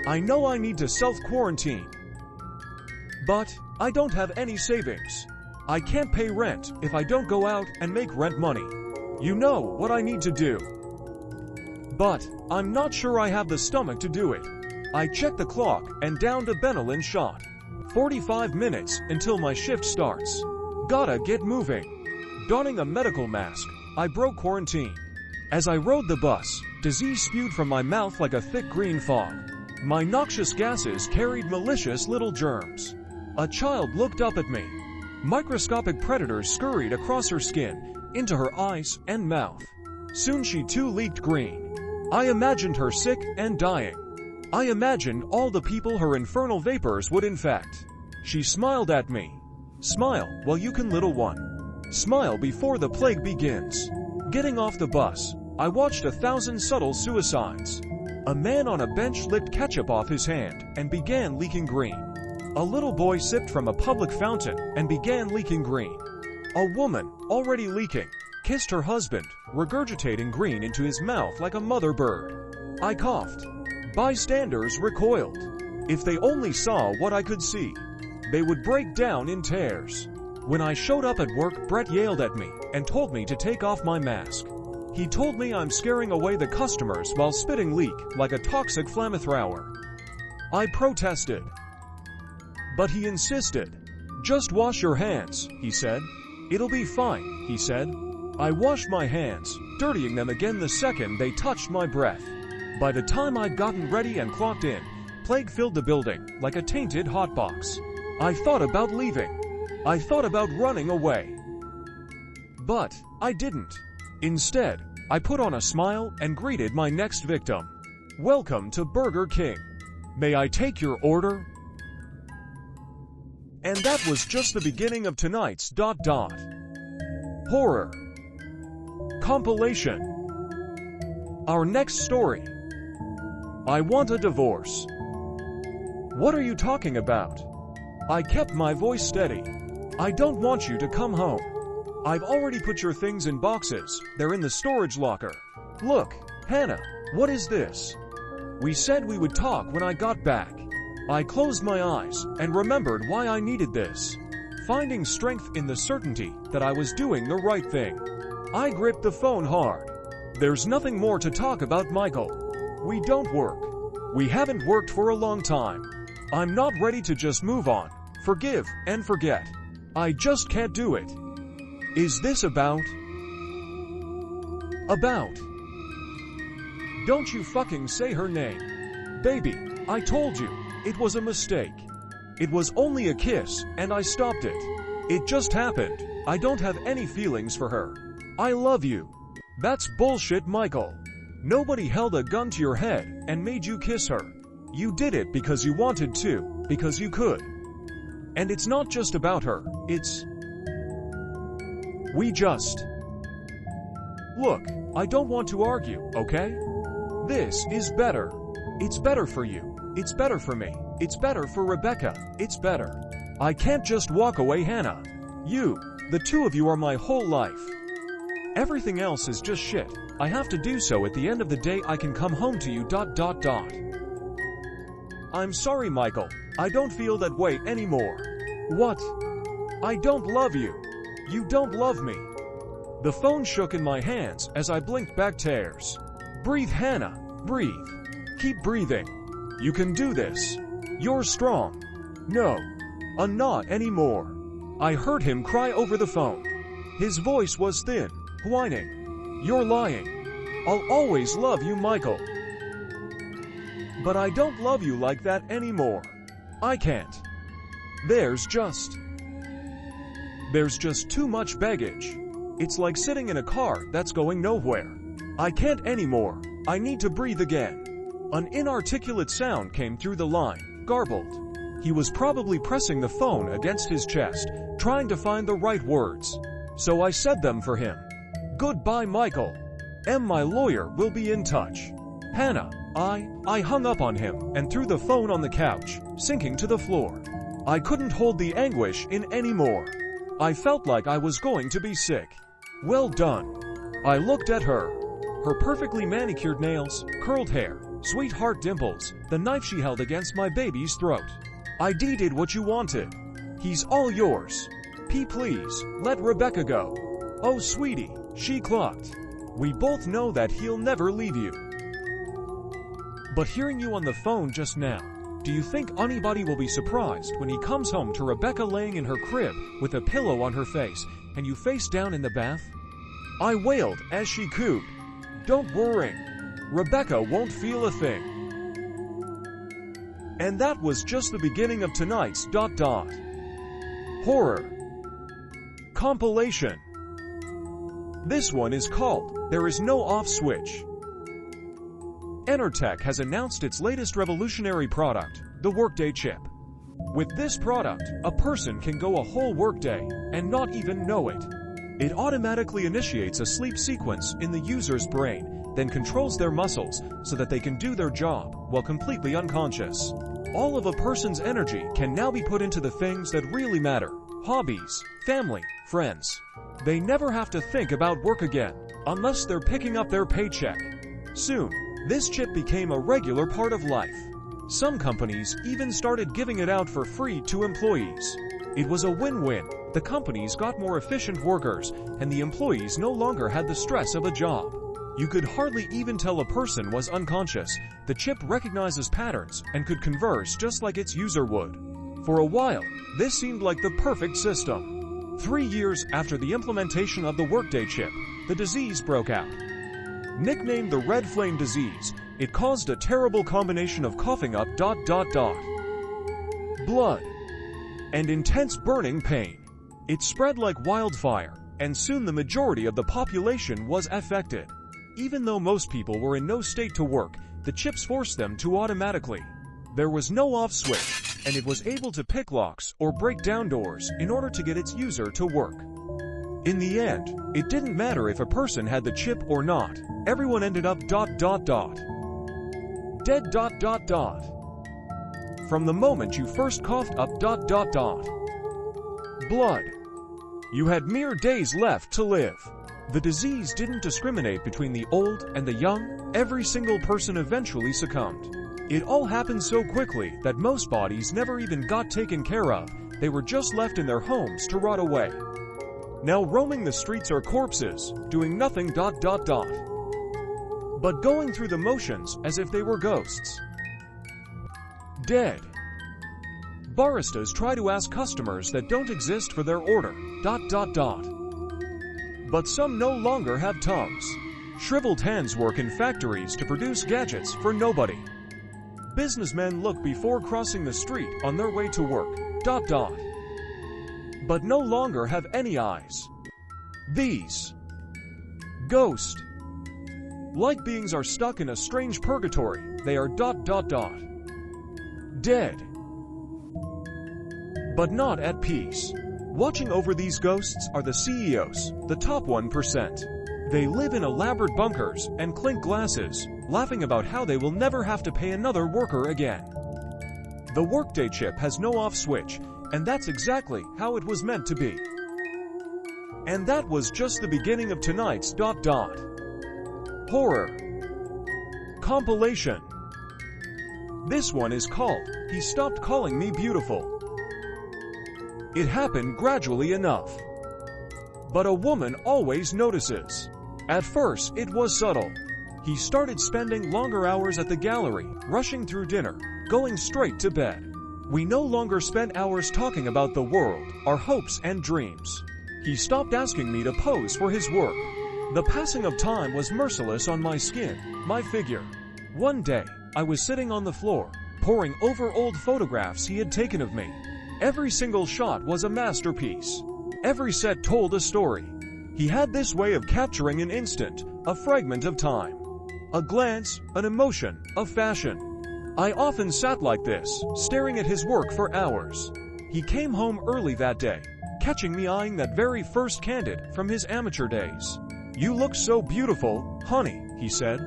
I know I need to self-quarantine. But I don't have any savings. I can't pay rent if I don't go out and make rent money. You know what I need to do. But I'm not sure I have the stomach to do it. I checked the clock and downed a Benylin shot. 45 minutes until my shift starts. Gotta get moving. Donning a medical mask, I broke quarantine. As I rode the bus, disease spewed from my mouth like a thick green fog. My noxious gases carried malicious little germs. A child looked up at me. Microscopic predators scurried across her skin, into her eyes and mouth. Soon she too leaked green. I imagined her sick and dying. I imagined all the people her infernal vapors would infect. She smiled at me. Smile while you can, little one. Smile before the plague begins. Getting off the bus, I watched 1,000 subtle suicides. A man on a bench licked ketchup off his hand and began leaking green. A little boy sipped from a public fountain and began leaking green. A woman, already leaking, kissed her husband, regurgitating green into his mouth like a mother bird. I coughed. Bystanders recoiled. If they only saw what I could see, they would break down in tears. When I showed up at work, Brett yelled at me and told me to take off my mask. He told me I'm scaring away the customers while spitting leak like a toxic flamethrower. I protested. But he insisted. Just wash your hands, he said. It'll be fine, he said. I washed my hands, dirtying them again the second they touched my breath. By the time I'd gotten ready and clocked in, plague filled the building like a tainted hotbox. I thought about leaving. I thought about running away. But I didn't. Instead, I put on a smile and greeted my next victim. Welcome to Burger King. May I take your order? And that was just the beginning of tonight's ... horror compilation. Our next story. I want a divorce. What are you talking about? I kept my voice steady. I don't want you to come home. I've already put your things in boxes. They're in the storage locker. Look, Hannah, what is this? We said we would talk when I got back. I closed my eyes and remembered why I needed this. Finding strength in the certainty that I was doing the right thing. I gripped the phone hard. There's nothing more to talk about, Michael. We don't work. We haven't worked for a long time. I'm not ready to just move on, forgive, and forget. I just can't do it. Is this about? Don't you fucking say her name. Baby, I told you, it was a mistake. It was only a kiss, and I stopped it. It just happened. I don't have any feelings for her. I love you. That's bullshit, Michael. Nobody held a gun to your head and made you kiss her. You did it because you wanted to, because you could. And it's not just about her, it's... We just... Look, I don't want to argue, okay? This is better. It's better for you. It's better for me. It's better for Rebecca. It's better. I can't just walk away, Hannah. You, the two of you are my whole life. Everything else is just shit. I have to do so at the end of the day. I can come home to you... I'm sorry, Michael. I don't feel that way anymore. What? I don't love you. You don't love me. The phone shook in my hands as I blinked back tears. Breathe, Hannah. Breathe. Keep breathing. You can do this. You're strong. No. Not anymore. I heard him cry over the phone. His voice was thin, whining. You're lying. I'll always love you, Michael. But I don't love you like that anymore. I can't. There's just too much baggage. It's like sitting in a car that's going nowhere. I can't anymore. I need to breathe again. An inarticulate sound came through the line, garbled. He was probably pressing the phone against his chest, trying to find the right words. So I said them for him. Goodbye, Michael. My lawyer will be in touch. Hannah, I hung up on him and threw the phone on the couch, sinking to the floor. I couldn't hold the anguish in anymore. I felt like I was going to be sick. Well done. I looked at her. Her perfectly manicured nails, curled hair, sweetheart dimples, the knife she held against my baby's throat. I did what you wanted. He's all yours. Please, let Rebecca go. Oh, sweetie, she clucked. We both know that he'll never leave you. But hearing you on the phone just now, do you think anybody will be surprised when he comes home to Rebecca laying in her crib with a pillow on her face and you face down in the bath? I wailed as she cooed. Don't worry. Rebecca won't feel a thing. And that was just the beginning of tonight's ... horror compilation. This one is called There Is No Off Switch. Enertech has announced its latest revolutionary product, the Workday chip. With this product, a person can go a whole workday and not even know it. It automatically initiates a sleep sequence in the user's brain, then controls their muscles so that they can do their job while completely unconscious. All of a person's energy can now be put into the things that really matter: hobbies, family, friends. They never have to think about work again, unless they're picking up their paycheck. Soon, this chip became a regular part of life. Some companies even started giving it out for free to employees. It was a win-win. The companies got more efficient workers, and the employees no longer had the stress of a job. You could hardly even tell a person was unconscious. The chip recognizes patterns and could converse just like its user would. For a while, this seemed like the perfect system. 3 years after the implementation of the Workday chip, the disease broke out. Nicknamed the Red Flame disease, it caused a terrible combination of coughing up ... blood, and intense burning pain. It spread like wildfire, and soon the majority of the population was affected. Even though most people were in no state to work, the chips forced them to automatically. There was no off switch, and it was able to pick locks or break down doors in order to get its user to work. In the end, it didn't matter if a person had the chip or not. Everyone ended up ... dead ... From the moment you first coughed up ... Blood. You had mere days left to live. The disease didn't discriminate between the old and the young. Every single person eventually succumbed. It all happened so quickly that most bodies never even got taken care of. They were just left in their homes to rot away. Now roaming the streets are corpses, doing nothing ... but going through the motions as if they were ghosts. Dead. Baristas try to ask customers that don't exist for their order ... But some no longer have tongues. Shriveled hands work in factories to produce gadgets for nobody. Businessmen look before crossing the street on their way to work ... But no longer have any eyes. These. Ghost. Like beings are stuck in a strange purgatory. They are ... Dead. But not at peace. Watching over these ghosts are the CEOs, the top 1%. They live in elaborate bunkers and clink glasses, laughing about how they will never have to pay another worker again. The workday chip has no off switch, and that's exactly how it was meant to be. And that was just the beginning of tonight's ... Horror. Compilation. This one is called, He Stopped Calling Me Beautiful. It happened gradually enough. But a woman always notices. At first, it was subtle. He started spending longer hours at the gallery, rushing through dinner, going straight to bed. We no longer spent hours talking about the world, our hopes and dreams. He stopped asking me to pose for his work. The passing of time was merciless on my skin, my figure. One day, I was sitting on the floor, poring over old photographs he had taken of me. Every single shot was a masterpiece. Every set told a story. He had this way of capturing an instant, a fragment of time. A glance, an emotion, a fashion. I often sat like this, staring at his work for hours. He came home early that day, catching me eyeing that very first candid from his amateur days. "You look so beautiful, honey," he said.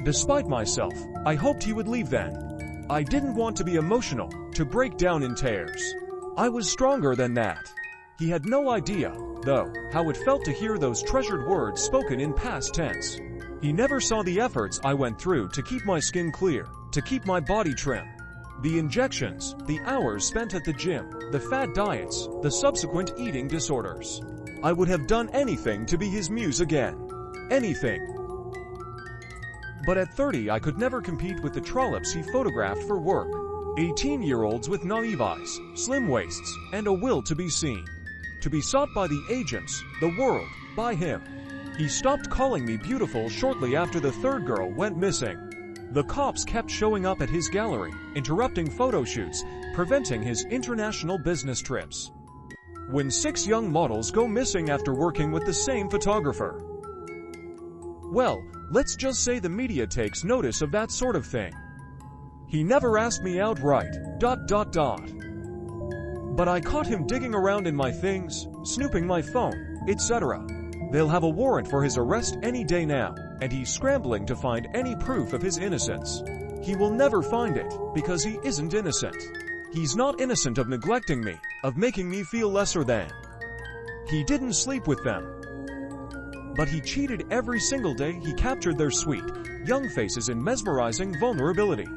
Despite myself, I hoped he would leave then. I didn't want to be emotional, to break down in tears. I was stronger than that. He had no idea, though, how it felt to hear those treasured words spoken in past tense. He never saw the efforts I went through to keep my skin clear, to keep my body trim. The injections, the hours spent at the gym, the fad diets, the subsequent eating disorders. I would have done anything to be his muse again. Anything. But at 30 I could never compete with the trollops he photographed for work. 18-year-olds with naive eyes, slim waists, and a will to be seen. To be sought by the agents, the world, by him. He stopped calling me beautiful shortly after the third girl went missing. The cops kept showing up at his gallery, interrupting photo shoots, preventing his international business trips. When 6 young models go missing after working with the same photographer. Well, let's just say the media takes notice of that sort of thing. He never asked me outright, ... But I caught him digging around in my things, snooping my phone, etc. They'll have a warrant for his arrest any day now, and he's scrambling to find any proof of his innocence. He will never find it, because he isn't innocent. He's not innocent of neglecting me, of making me feel lesser than. He didn't sleep with them. But he cheated every single day he captured their sweet, young faces in mesmerizing vulnerability.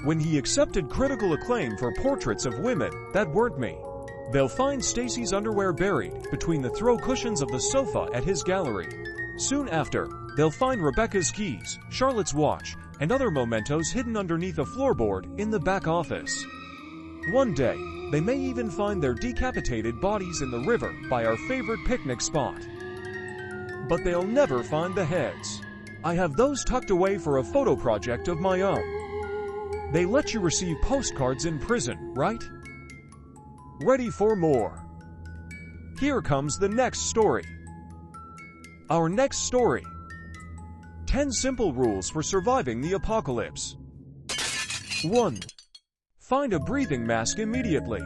When he accepted critical acclaim for portraits of women that weren't me. They'll find Stacy's underwear buried between the throw cushions of the sofa at his gallery. Soon after, they'll find Rebecca's keys, Charlotte's watch, and other mementos hidden underneath a floorboard in the back office. One day, they may even find their decapitated bodies in the river by our favorite picnic spot. But they'll never find the heads. I have those tucked away for a photo project of my own. They let you receive postcards in prison, right? Ready for more? Here comes the next story. Our next story. 10 simple rules for surviving the apocalypse. 1. Find a breathing mask immediately.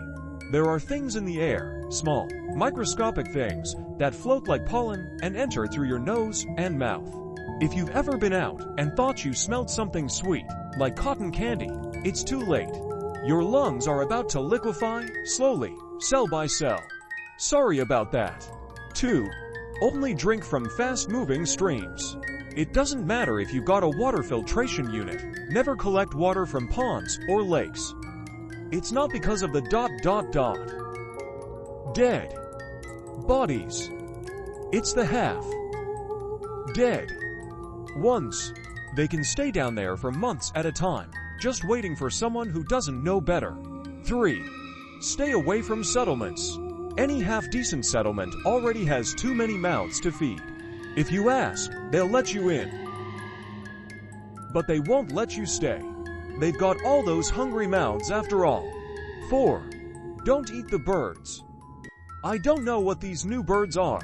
There are things in the air, small, microscopic things, that float like pollen and enter through your nose and mouth. If you've ever been out and thought you smelled something sweet, like cotton candy, it's too late. Your lungs are about to liquefy, slowly, cell by cell. Sorry about that. 2. Only drink from fast-moving streams. It doesn't matter if you got a water filtration unit. Never collect water from ponds or lakes. It's not because of the ... Dead bodies. It's the half dead ones. They can stay down there for months at a time, just waiting for someone who doesn't know better. 3. Stay away from settlements. Any half-decent settlement already has too many mouths to feed. If you ask, they'll let you in. But they won't let you stay. They've got all those hungry mouths after all. 4. Don't eat the birds. I don't know what these new birds are,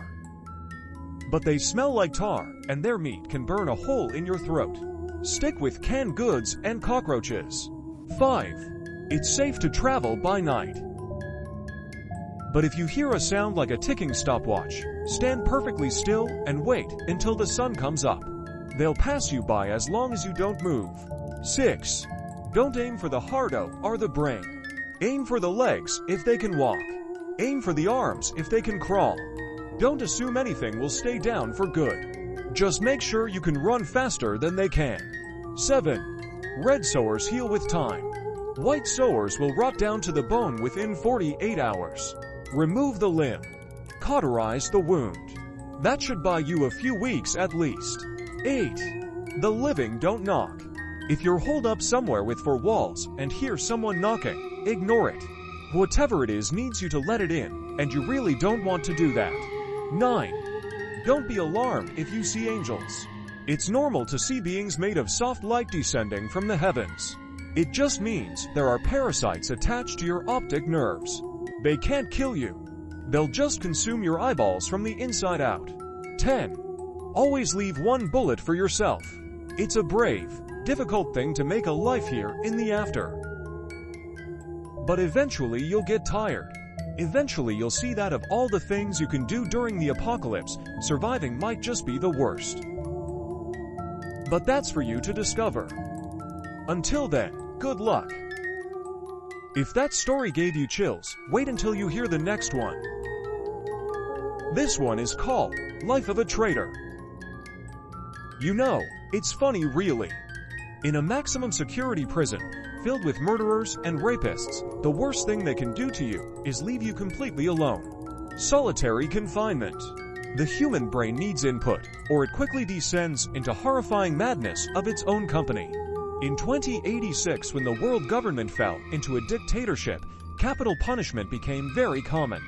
but they smell like tar, and their meat can burn a hole in your throat. Stick with canned goods and cockroaches. 5. It's safe to travel by night. But if you hear a sound like a ticking stopwatch, stand perfectly still and wait until the sun comes up. They'll pass you by as long as you don't move. 6. Don't aim for the heart or the brain. Aim for the legs if they can walk. Aim for the arms if they can crawl. Don't assume anything will stay down for good. Just make sure you can run faster than they can. 7. Red sores heal with time. White sores will rot down to the bone within 48 hours. Remove the limb. Cauterize the wound. That should buy you a few weeks at least. 8. The living don't knock. If you're holed up somewhere with 4 walls and hear someone knocking, ignore it. Whatever it is needs you to let it in, and you really don't want to do that. 9. Don't be alarmed if you see angels. It's normal to see beings made of soft light descending from the heavens. It just means there are parasites attached to your optic nerves. They can't kill you. They'll just consume your eyeballs from the inside out. 10. Always leave 1 bullet for yourself. It's a brave, difficult thing to make a life here in the after. But eventually you'll get tired. Eventually you'll see that of all the things you can do during the apocalypse, surviving might just be the worst. But that's for you to discover. Until then, good luck. If that story gave you chills, wait until you hear the next one. This one is called Life of a Traitor. You know, it's funny really. In a maximum security prison, filled with murderers and rapists, the worst thing they can do to you is leave you completely alone. Solitary confinement. The human brain needs input, or it quickly descends into horrifying madness of its own company. In 2086, when the world government fell into a dictatorship, capital punishment became very common.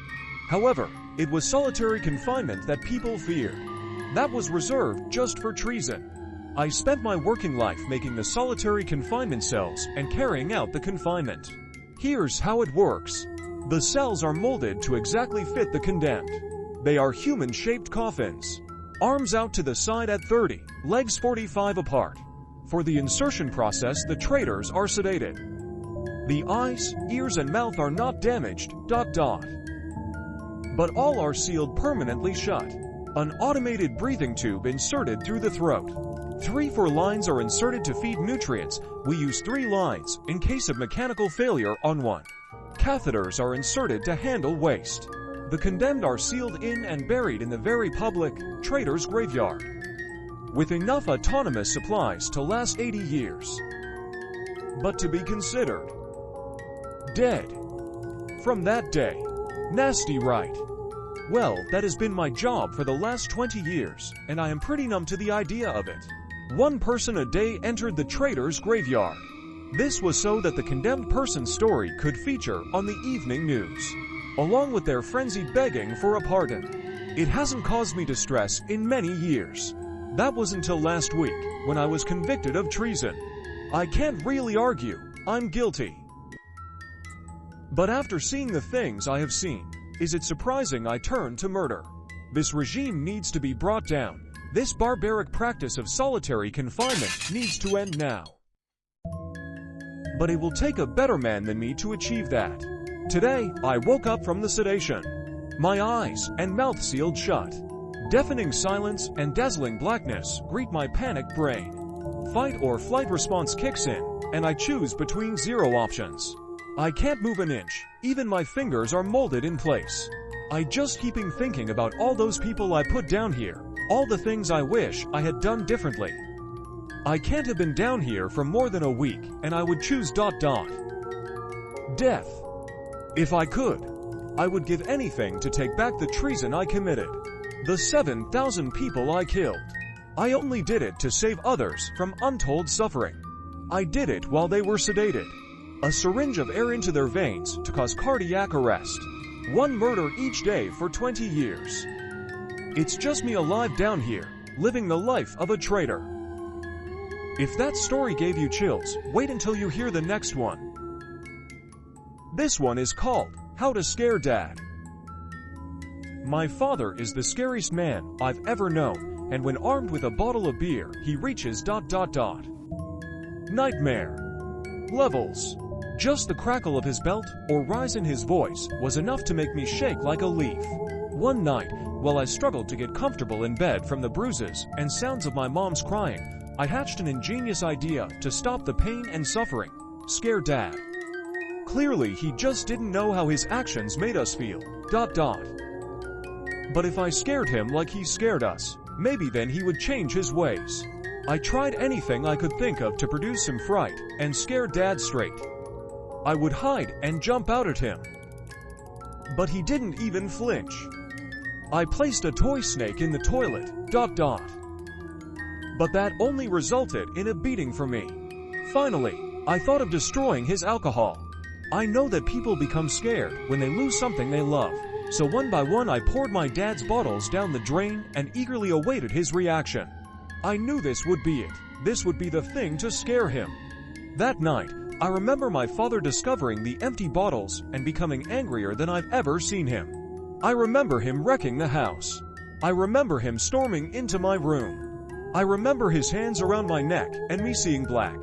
However, it was solitary confinement that people feared. That was reserved just for treason. I spent my working life making the solitary confinement cells and carrying out the confinement. Here's how it works. The cells are molded to exactly fit the condemned. They are human-shaped coffins. Arms out to the side at 30, legs 45 apart. For the insertion process, the traitors are sedated. The eyes, ears, and mouth are not damaged, ... But all are sealed permanently shut. An automated breathing tube inserted through the throat. 3-4 lines are inserted to feed nutrients. We use 3 lines in case of mechanical failure on one. Catheters are inserted to handle waste. The condemned are sealed in and buried in the very public Traitor's graveyard, with enough autonomous supplies to last 80 years. But to be considered dead from that day. Nasty, right? Well, that has been my job for the last 20 years, and I am pretty numb to the idea of it. 1 person a day entered the Traitor's graveyard. This was so that the condemned person's story could feature on the evening news, along with their frenzied begging for a pardon. It hasn't caused me distress in many years. That was until last week, when I was convicted of treason. I can't really argue, I'm guilty. But after seeing the things I have seen, is it surprising I turned to murder? This regime needs to be brought down. This barbaric practice of solitary confinement needs to end now. But it will take a better man than me to achieve that. Today, I woke up from the sedation. My eyes and mouth sealed shut. Deafening silence and dazzling blackness greet my panicked brain. Fight or flight response kicks in, and I choose between 0 options. I can't move an inch, even my fingers are molded in place. I just keeping thinking about all those people I put down here, all the things I wish I had done differently. I can't have been down here for more than a week, and I would choose ... death. If I could, I would give anything to take back the treason I committed. The 7,000 people I killed. I only did it to save others from untold suffering. I did it while they were sedated. A syringe of air into their veins to cause cardiac arrest. One murder each day for 20 years. It's just me alive down here, living the life of a traitor. If that story gave you chills, wait until you hear the next one. This one is called How to Scare Dad. My father is the scariest man I've ever known, and when armed with a bottle of beer, he reaches ... Nightmare. Levels. Just the crackle of his belt or rise in his voice was enough to make me shake like a leaf. One night, while I struggled to get comfortable in bed from the bruises and sounds of my mom's crying, I hatched an ingenious idea to stop the pain and suffering. Scare Dad. Clearly, he just didn't know how his actions made us feel. But if I scared him like he scared us, maybe then he would change his ways. I tried anything I could think of to produce some fright and scare Dad straight. I would hide and jump out at him. But he didn't even flinch. I placed a toy snake in the toilet. But that only resulted in a beating for me. Finally, I thought of destroying his alcohol. I know that people become scared when they lose something they love, so one by one I poured my dad's bottles down the drain and eagerly awaited his reaction. I knew this would be it. This would be the thing to scare him. That night, I remember my father discovering the empty bottles and becoming angrier than I've ever seen him. I remember him wrecking the house. I remember him storming into my room. I remember his hands around my neck and me seeing black.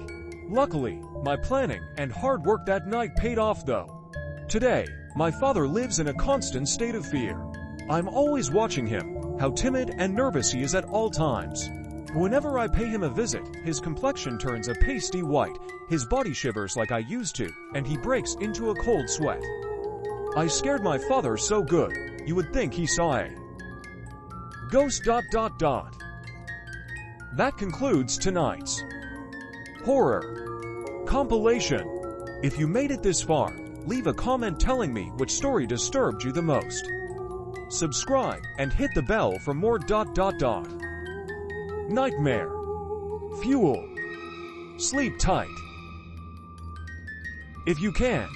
Luckily, my planning and hard work that night paid off though. Today, my father lives in a constant state of fear. I'm always watching him, how timid and nervous he is at all times. Whenever I pay him a visit, his complexion turns a pasty white, his body shivers like I used to, and he breaks into a cold sweat. I scared my father so good, you would think he saw a ghost ... That concludes tonight's horror compilation. If you made it this far, leave a comment telling me which story disturbed you the most. Subscribe and hit the bell for more ... Nightmare. Fuel. Sleep tight. If you can.